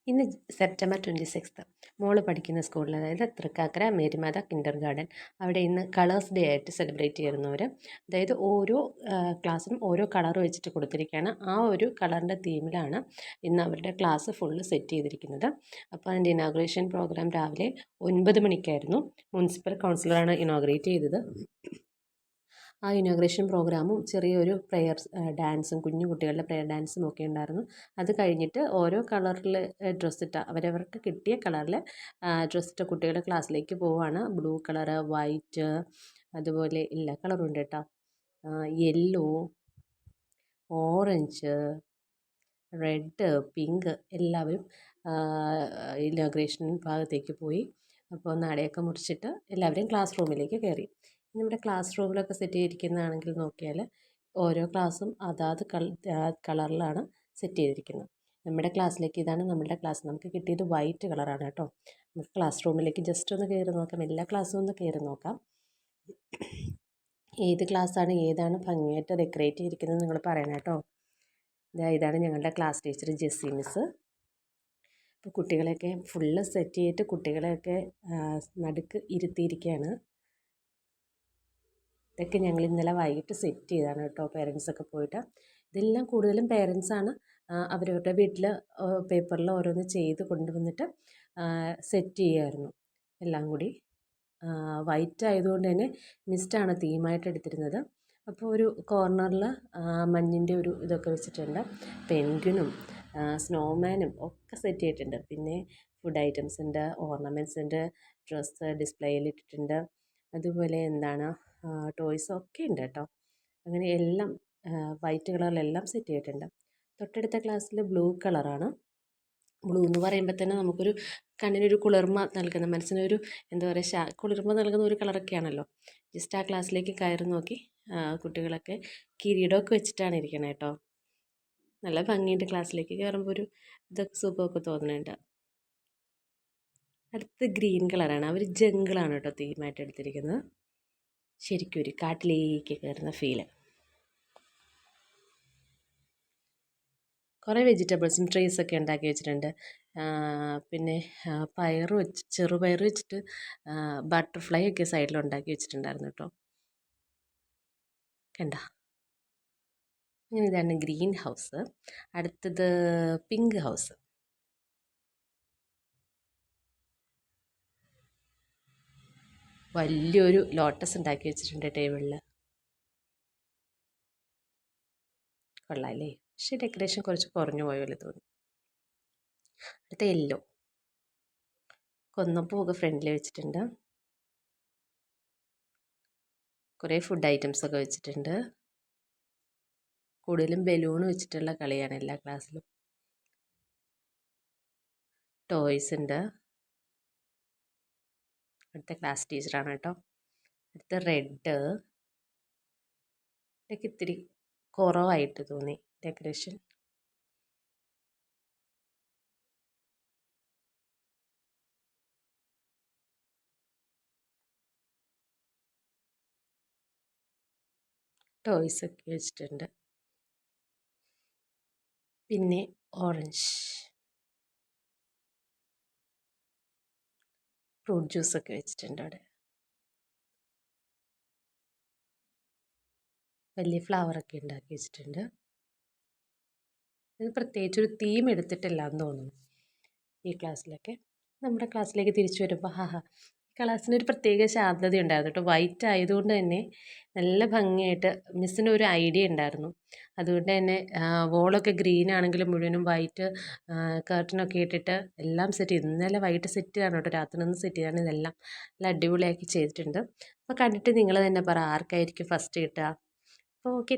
ഇന്ന് സെപ്റ്റംബർ 26 മോള് പഠിക്കുന്ന സ്കൂളിൽ, അതായത് തൃക്കാക്കര മേരിമാത കിൻഡർ ഗാർഡൻ, അവിടെ ഇന്ന് കളേഴ്സ് ഡേ ആയിട്ട് സെലിബ്രേറ്റ് ചെയ്യുന്നവർ, അതായത് ഓരോ ക്ലാസ്സിനും ഓരോ കളർ വെച്ചിട്ട് കൊടുത്തിരിക്കുകയാണ്. ആ ഒരു കളറിൻ്റെ തീമിലാണ് ഇന്ന് അവരുടെ ക്ലാസ് ഫുള്ള് സെറ്റ് ചെയ്തിരിക്കുന്നത്. അപ്പോൾ അതിൻ്റെ ഇനോഗ്രേഷൻ പ്രോഗ്രാം രാവിലെ 9 മണിക്കായിരുന്നു. മുനിസിപ്പൽ കൗൺസിലറാണ് ഇനോഗ്രേറ്റ് ചെയ്തത്. ആ ഇനോഗ്രേഷൻ പ്രോഗ്രാമും ചെറിയൊരു പ്രെയർ ഡാൻസും, കുഞ്ഞു കുട്ടികളുടെ പ്രെയർ ഡാൻസും ഒക്കെ ഉണ്ടായിരുന്നു. അത് കഴിഞ്ഞിട്ട് ഓരോ കളറിൽ ഡ്രസ്സിട്ട അവരവർക്ക് കിട്ടിയ കളറിൽ ഡ്രസ്സിട്ട കുട്ടികളുടെ ക്ലാസ്സിലേക്ക് പോവുകയാണ്. ബ്ലൂ കളറ്, വൈറ്റ്, അതുപോലെ എല്ലാ കളറും ഉണ്ട് കേട്ടോ. യെല്ലോ, ഓറഞ്ച്, റെഡ്, പിങ്ക് എല്ലാവരും ഇനോഗ്രേഷൻ ഭാഗത്തേക്ക് പോയി. അപ്പോൾ നടയൊക്കെ മുറിച്ചിട്ട് എല്ലാവരും ക്ലാസ് റൂമിലേക്ക് കയറി. നമ്മുടെ ക്ലാസ് റൂമിലൊക്കെ സെറ്റ് ചെയ്തിരിക്കുന്നതാണെങ്കിൽ നോക്കിയാൽ ഓരോ ക്ലാസ്സും അതാത് കളറിലാണ് സെറ്റ് ചെയ്തിരിക്കുന്നത്. നമ്മുടെ ക്ലാസ്സിലേക്ക്, ഇതാണ് നമ്മുടെ ക്ലാസ്. നമുക്ക് കിട്ടിയത് വൈറ്റ് കളറാണ് കേട്ടോ. നമുക്ക് ക്ലാസ് റൂമിലേക്ക് ജസ്റ്റ് ഒന്ന് കയറി നോക്കാം. എല്ലാ ക്ലാസ്സും ഒന്ന് കയറി നോക്കാം. ഏത് ക്ലാസ്സാണ്, ഏതാണ് ഭംഗിയായിട്ട് ഡെക്കറേറ്റ് ചെയ്തിരിക്കുന്നത് നിങ്ങൾ പറയണം കേട്ടോ. ഇതാണ് ഞങ്ങളുടെ ക്ലാസ് ടീച്ചർ ജെസ്സി മിസ്. ഇപ്പോൾ കുട്ടികളെയൊക്കെ ഫുള്ള് സെറ്റ് ചെയ്തിട്ട് കുട്ടികളെയൊക്കെ നടുക്ക് ഇരുത്തിയിരിക്കുകയാണ്. ഇതൊക്കെ ഞങ്ങൾ ഇന്നലെ വൈകിട്ട് സെറ്റ് ചെയ്തതാണ് കേട്ടോ, പേരൻസൊക്കെ പോയിട്ട്. ഇതെല്ലാം കൂടുതലും പേരൻസാണ് അവരവരുടെ വീട്ടിൽ പേപ്പറിൽ ഓരോന്ന് ചെയ്ത് കൊണ്ടുവന്നിട്ട് സെറ്റ് ചെയ്യുമായിരുന്നു. എല്ലാം കൂടി വൈറ്റ് ആയതുകൊണ്ട് തന്നെ മിസ്റ്റാണ് തീമായിട്ട് എടുത്തിരുന്നത്. അപ്പോൾ ഒരു കോർണറിൽ മഞ്ഞിൻ്റെ ഒരു ഇതൊക്കെ വെച്ചിട്ടുണ്ട്. പെൻഗ്വിനും സ്നോമാനും ഒക്കെ സെറ്റ് ചെയ്തിട്ടുണ്ട്. പിന്നെ ഫുഡ് ഐറ്റംസ് ഉണ്ട്, ഓർണമെൻറ്റ്സ് ഉണ്ട്, ഡ്രസ്സ് ഡിസ്പ്ലേയിൽ ഇട്ടിട്ടുണ്ട്. അതുപോലെ ടോയ്സ് ഒക്കെ ഉണ്ട് കേട്ടോ. അങ്ങനെ എല്ലാം വൈറ്റ് കളറിലെല്ലാം സെറ്റ് ചെയ്തിട്ടുണ്ട്. തൊട്ടടുത്ത ക്ലാസ്സിൽ ബ്ലൂ കളറാണ്. ബ്ലൂ എന്ന് പറയുമ്പോൾ തന്നെ നമുക്കൊരു കണ്ണിനൊരു കുളിർമ നൽകുന്ന, മനസ്സിനൊരു എന്താ പറയുക, കുളിർമ നൽകുന്ന ഒരു കളറൊക്കെയാണല്ലോ. ജസ്റ്റ് ആ ക്ലാസ്സിലേക്ക് കയറി നോക്കി കുട്ടികളൊക്കെ കിരീടമൊക്കെ വെച്ചിട്ടാണ് ഇരിക്കണത് കേട്ടോ. നല്ല ഭംഗിയുണ്ട്. ക്ലാസ്സിലേക്ക് കയറുമ്പോൾ ഒരു ഇതൊക്കെ സുഖമൊക്കെ തോന്നുന്നുണ്ട്. അടുത്ത് ഗ്രീൻ കളറാണ്. അവർ ജംഗിളാണ് കേട്ടോ തീമായിട്ട് എടുത്തിരിക്കുന്നത്. ശരിക്കും ഒരു കാട്ടിലേക്ക് കയറുന്ന ഫീല്. കുറേ വെജിറ്റബിൾസും ട്രീസൊക്കെ ഉണ്ടാക്കി വെച്ചിട്ടുണ്ട്. പിന്നെ ചെറുപയർ വെച്ചിട്ട് ബട്ടർഫ്ലൈ ഒക്കെ സൈഡിൽ ഉണ്ടാക്കി വെച്ചിട്ടുണ്ടായിരുന്നു കേട്ടോ. കണ്ട, അങ്ങനെ ഇതാണ് ഗ്രീൻ ഹൗസ്. അടുത്തത് പിങ്ക് ഹൗസ്. വലിയൊരു ലോട്ടസ് ഉണ്ടാക്കി വെച്ചിട്ടുണ്ട് ടേബിളിൽ. കൊള്ളാം അല്ലേ? പക്ഷേ ഡെക്കറേഷൻ കുറച്ച് കുറഞ്ഞു പോയ പോലെ തോന്നി. അടുത്ത യെല്ലോ. കൊന്നപ്പൂവൊക്കെ ഫ്രണ്ടിൽ വെച്ചിട്ടുണ്ട്. കുറേ ഫുഡ് ഐറ്റംസ് ഒക്കെ വെച്ചിട്ടുണ്ട്. കൂടുതലും ബലൂൺ വെച്ചിട്ടുള്ള കളിയാണ് എല്ലാ ക്ലാസ്സിലും. ടോയ്സ് ഉണ്ട്. അടുത്ത ക്ലാസ് ടീച്ചറാണ് കേട്ടോ. അടുത്ത റെഡ്. ഇതൊക്കെ ഇത്തിരി കുറവായിട്ട് തോന്നി ഡെക്കറേഷൻ. ടോയ്സ് ഒക്കെ വെച്ചിട്ടുണ്ട്. പിന്നെ ഓറഞ്ച് ഫ്രൂട്ട് ജ്യൂസൊക്കെ വെച്ചിട്ടുണ്ട് അവിടെ. വലിയ ഫ്ലവറൊക്കെ ഉണ്ടാക്കി വെച്ചിട്ടുണ്ട്. ഇത് പ്രത്യേകിച്ചൊരു തീം എടുത്തിട്ടില്ല എന്ന് തോന്നുന്നു ഈ ക്ലാസ്സിലൊക്കെ. നമ്മുടെ ക്ലാസ്സിലേക്ക് തിരിച്ചു വരുമ്പോൾ ഈ ക്ലാസ്സിനൊരു പ്രത്യേക ശാന്തത ഉണ്ടായിരുന്നു കേട്ടോ. വൈറ്റ് ആയതുകൊണ്ട് തന്നെ നല്ല ഭംഗിയായിട്ട് മിസ്സിന് ഒരു ഐഡിയ ഉണ്ടായിരുന്നു. അതുകൊണ്ട് തന്നെ വോളൊക്കെ ഗ്രീൻ ആണെങ്കിലും മുഴുവനും വൈറ്റ് കർട്ടനൊക്കെ ഇട്ടിട്ട് എല്ലാം സെറ്റ് ചെയ്തു. ഇന്നലെ വൈകിട്ട് സെറ്റ് ചെയ്താണ് കേട്ടോ, രാത്രി നിന്ന് സെറ്റ് ചെയ്താണ്. ഇതെല്ലാം നല്ല അടിപൊളിയാക്കി ചെയ്തിട്ടുണ്ട്. അപ്പോൾ കണ്ടിട്ട് നിങ്ങൾ തന്നെ പറ ആർക്കായിരിക്കും ഫസ്റ്റ് കിട്ടുക. അപ്പോൾ ഓക്കെ.